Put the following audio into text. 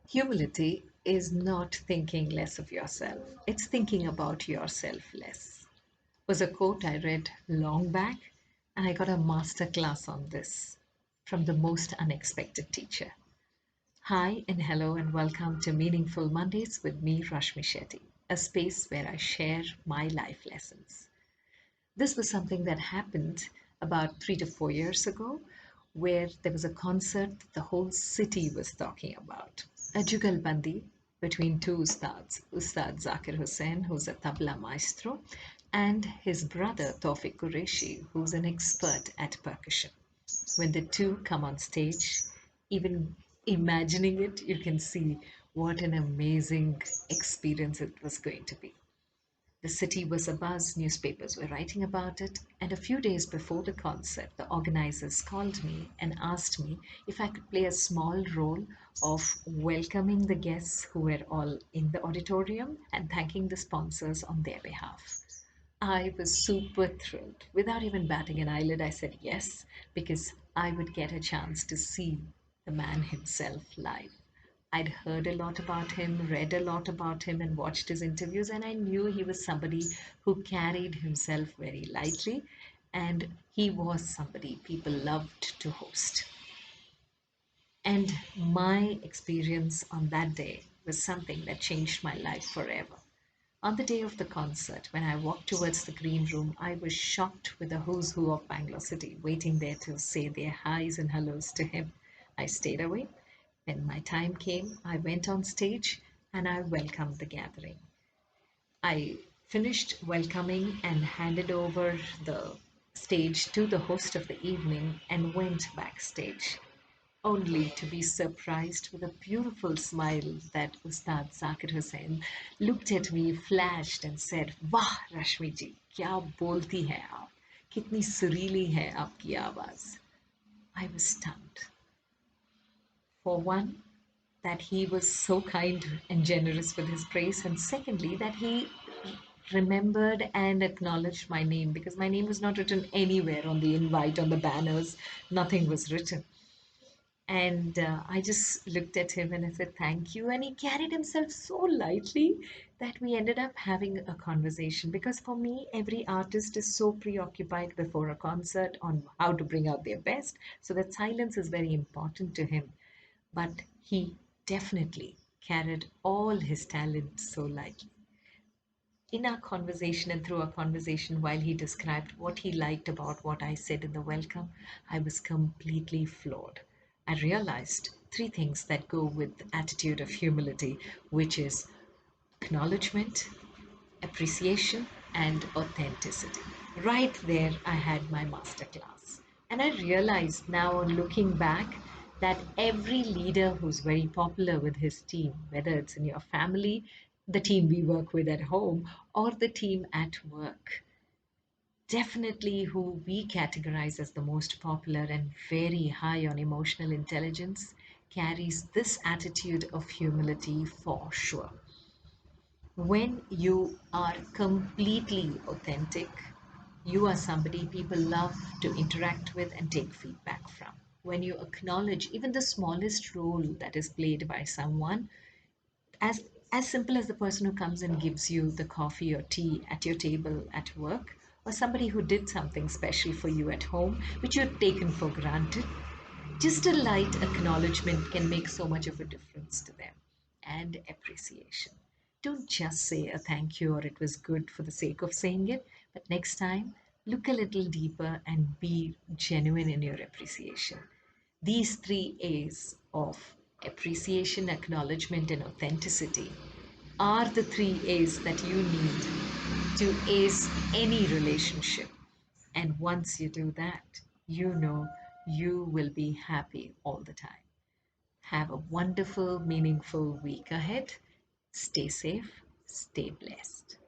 Humility is not thinking less of yourself, it's thinking about yourself less. Was a quote I read long back, and I got a master class on this from the most unexpected teacher. Hi and hello and welcome to Meaningful Mondays with me, Rashmi Shetty, a space where I share my life lessons. This was something that happened about 3 to 4 years ago, where there was a concert that the whole city was talking about. A jugalbandi between two ustads, Ustad Zakir Hussain, who's a tabla maestro, and his brother Tawfiq Qureshi, who's an expert at percussion. When the two come on stage, even imagining it, you can see what an amazing experience it was going to be. The city was abuzz, newspapers were writing about it, and a few days before the concert, the organizers called me and asked me if I could play a small role of welcoming the guests who were all in the auditorium and thanking the sponsors on their behalf. I was super thrilled. Without even batting an eyelid, I said yes, because I would get a chance to see the man himself live. I'd heard a lot about him, read a lot about him, and watched his interviews, and I knew he was somebody who carried himself very lightly, and he was somebody people loved to host. And my experience on that day was something that changed my life forever. On the day of the concert, when I walked towards the green room, I was shocked with the who's who of Bangalore City waiting there to say their highs and hellos to him. I stayed away. When my time came, I went on stage and I welcomed the gathering. I finished welcoming and handed over the stage to the host of the evening and went backstage, only to be surprised with a beautiful smile that Ustad Zakir Hussain looked at me, flashed, and said, "Wah, Rashmi ji, kya bolti hai aap? Kitni sureeli hai aapki आवाज." I was stunned. For one, that he was so kind and generous with his praise, and secondly, that he remembered and acknowledged my name because my name was not written anywhere on the invite, on the banners, nothing was written. And I just looked at him and I said, "Thank you." And he carried himself so lightly that we ended up having a conversation. Because for me, every artist is so preoccupied before a concert on how to bring out their best. So that silence is very important to him. But he definitely carried all his talent so lightly. In our conversation and through our conversation, while he described what he liked about what I said in the welcome, I was completely floored. I realized three things that go with the attitude of humility, which is acknowledgement, appreciation, and authenticity. Right there, I had my masterclass. And I realized now, looking back, that every leader who's very popular with his team, whether it's in your family, the team we work with at home, or the team at work, definitely who we categorize as the most popular and very high on emotional intelligence, carries this attitude of humility for sure. When you are completely authentic, you are somebody people love to interact with and take feedback from. When you acknowledge even the smallest role that is played by someone, as simple as the person who comes and gives you the coffee or tea at your table at work, or somebody who did something special for you at home which you'd taken for granted, just a light acknowledgement can make so much of a difference to them. And appreciation. Don't just say a thank you or it was good for the sake of saying it, but next time, look a little deeper and be genuine in your appreciation. These three A's of appreciation, acknowledgement, and authenticity are the three A's that you need to ace any relationship. And once you do that, you know you will be happy all the time. Have a wonderful, meaningful week ahead. Stay safe, stay blessed.